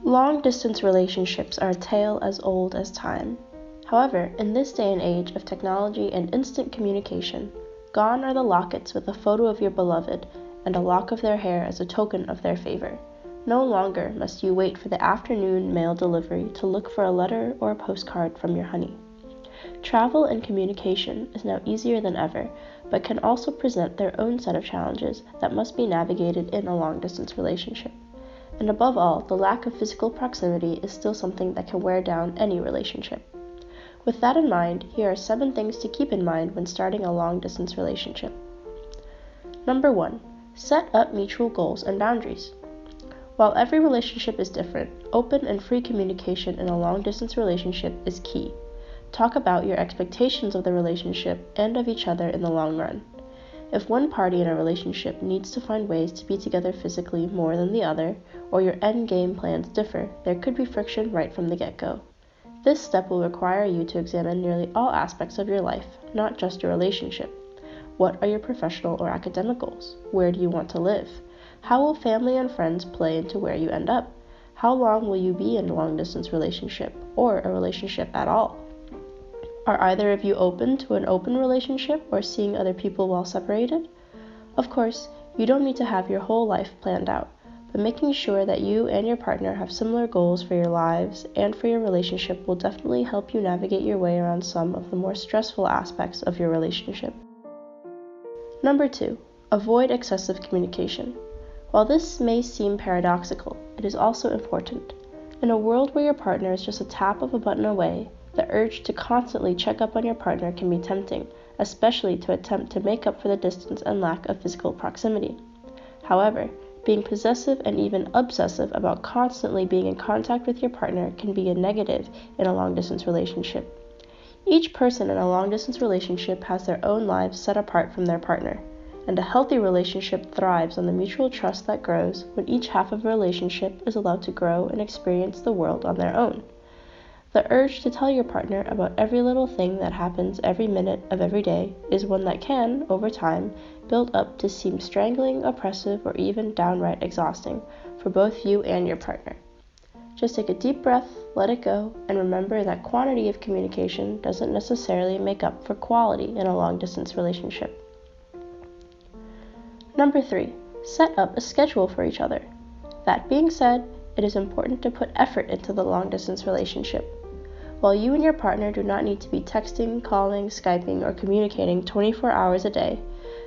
Long-distance relationships are a tale as old as time. However, in this day and age of technology and instant communication, gone are the lockets with a photo of your beloved and a lock of their hair as a token of their favor. No longer must you wait for the afternoon mail delivery to look for a letter or a postcard from your honey. Travel and communication is now easier than ever, but can also present their own set of challenges that must be navigated in a long-distance relationship. And above all, the lack of physical proximity is still something that can wear down any relationship. With that in mind, here are 7 things to keep in mind when starting a long-distance relationship. Number 1. Set up mutual goals and boundaries. While every relationship is different, open and free communication in a long-distance relationship is key. Talk about your expectations of the relationship and of each other in the long run. If one party in a relationship needs to find ways to be together physically more than the other, or your end game plans differ, there could be friction right from the get-go. This step will require you to examine nearly all aspects of your life, not just your relationship. What are your professional or academic goals? Where do you want to live? How will family and friends play into where you end up? How long will you be in a long-distance relationship, or a relationship at all? Are either of you open to an open relationship or seeing other people while separated? Of course, you don't need to have your whole life planned out, but making sure that you and your partner have similar goals for your lives and for your relationship will definitely help you navigate your way around some of the more stressful aspects of your relationship. Number 2. Avoid excessive communication. While this may seem paradoxical, it is also important. In a world where your partner is just a tap of a button away, the urge to constantly check up on your partner can be tempting, especially to attempt to make up for the distance and lack of physical proximity. However, being possessive and even obsessive about constantly being in contact with your partner can be a negative in a long-distance relationship. Each person in a long-distance relationship has their own lives set apart from their partner, and a healthy relationship thrives on the mutual trust that grows when each half of a relationship is allowed to grow and experience the world on their own. The urge to tell your partner about every little thing that happens every minute of every day is one that can, over time, build up to seem strangling, oppressive, or even downright exhausting for both you and your partner. Just take a deep breath, let it go, and remember that quantity of communication doesn't necessarily make up for quality in a long-distance relationship. Number 3. Set up a schedule for each other. That being said, it is important to put effort into the long-distance relationship. While you and your partner do not need to be texting, calling, Skyping, or communicating 24 hours a day,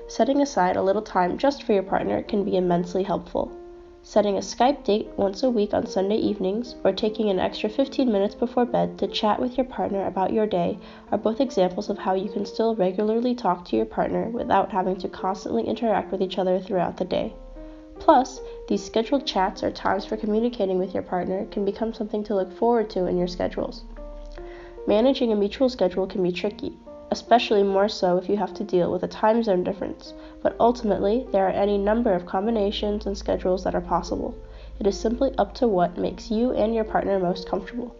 setting aside a little time just for your partner can be immensely helpful. Setting a Skype date once a week on Sunday evenings, or taking an extra 15 minutes before bed to chat with your partner about your day are both examples of how you can still regularly talk to your partner without having to constantly interact with each other throughout the day. Plus, these scheduled chats or times for communicating with your partner can become something to look forward to in your schedules. Managing a mutual schedule can be tricky, especially more so if you have to deal with a time zone difference, but ultimately there are any number of combinations and schedules that are possible. It is simply up to what makes you and your partner most comfortable.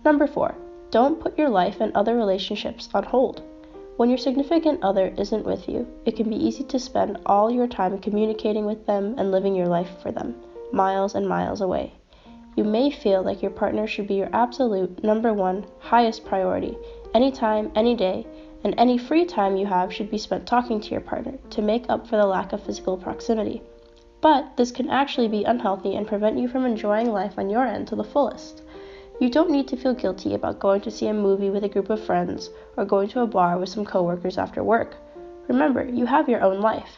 Number 4. Don't put your life and other relationships on hold. When your significant other isn't with you, it can be easy to spend all your time communicating with them and living your life for them, miles and miles away. You may feel like your partner should be your absolute number 1 highest priority, anytime, any day, and any free time you have should be spent talking to your partner to make up for the lack of physical proximity. But this can actually be unhealthy and prevent you from enjoying life on your end to the fullest. You don't need to feel guilty about going to see a movie with a group of friends or going to a bar with some coworkers after work. Remember, you have your own life.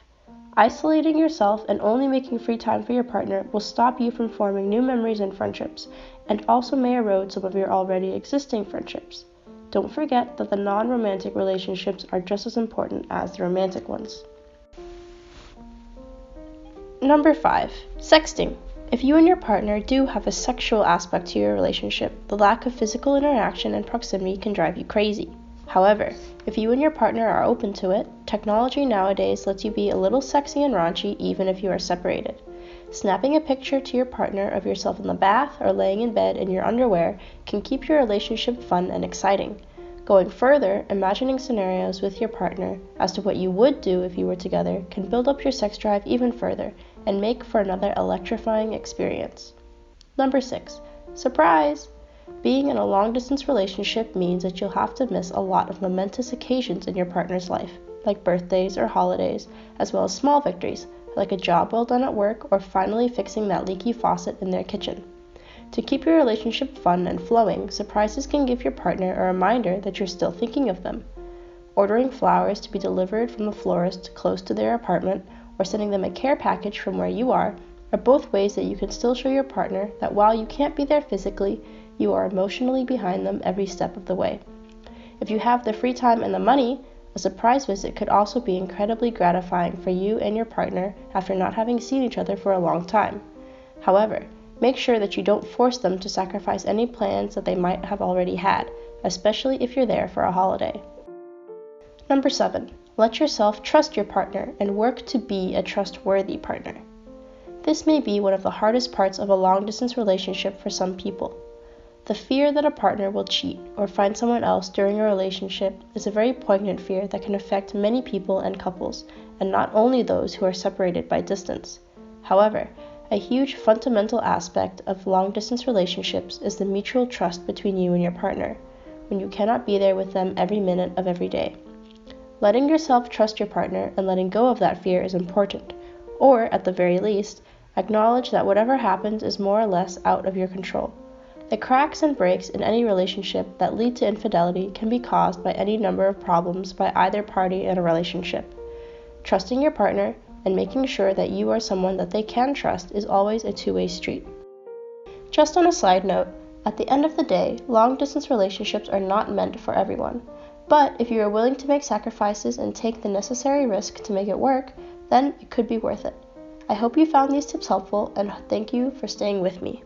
Isolating yourself and only making free time for your partner will stop you from forming new memories and friendships, and also may erode some of your already existing friendships. Don't forget that the non-romantic relationships are just as important as the romantic ones. Number 5. Sexting. If you and your partner do have a sexual aspect to your relationship, the lack of physical interaction and proximity can drive you crazy. However, if you and your partner are open to it, technology nowadays lets you be a little sexy and raunchy even if you are separated. Snapping a picture to your partner of yourself in the bath or laying in bed in your underwear can keep your relationship fun and exciting. Going further, imagining scenarios with your partner as to what you would do if you were together can build up your sex drive even further and make for another electrifying experience. Number 6. Surprise! Being in a long-distance relationship means that you'll have to miss a lot of momentous occasions in your partner's life, like birthdays or holidays, as well as small victories, like a job well done at work or finally fixing that leaky faucet in their kitchen. To keep your relationship fun and flowing, surprises can give your partner a reminder that you're still thinking of them. Ordering flowers to be delivered from the florist close to their apartment or sending them a care package from where you are both ways that you can still show your partner that while you can't be there physically, you are emotionally behind them every step of the way. If you have the free time and the money, a surprise visit could also be incredibly gratifying for you and your partner after not having seen each other for a long time. However, make sure that you don't force them to sacrifice any plans that they might have already had, especially if you're there for a holiday. Number 7. Let yourself trust your partner and work to be a trustworthy partner. This may be one of the hardest parts of a long-distance relationship for some people. The fear that a partner will cheat or find someone else during a relationship is a very poignant fear that can affect many people and couples, and not only those who are separated by distance. However, a huge fundamental aspect of long-distance relationships is the mutual trust between you and your partner, when you cannot be there with them every minute of every day. Letting yourself trust your partner and letting go of that fear is important, or, at the very least, acknowledge that whatever happens is more or less out of your control. The cracks and breaks in any relationship that lead to infidelity can be caused by any number of problems by either party in a relationship. Trusting your partner and making sure that you are someone that they can trust is always a two-way street. Just on a side note, at the end of the day, long-distance relationships are not meant for everyone. But if you are willing to make sacrifices and take the necessary risk to make it work, then it could be worth it. I hope you found these tips helpful, and thank you for staying with me.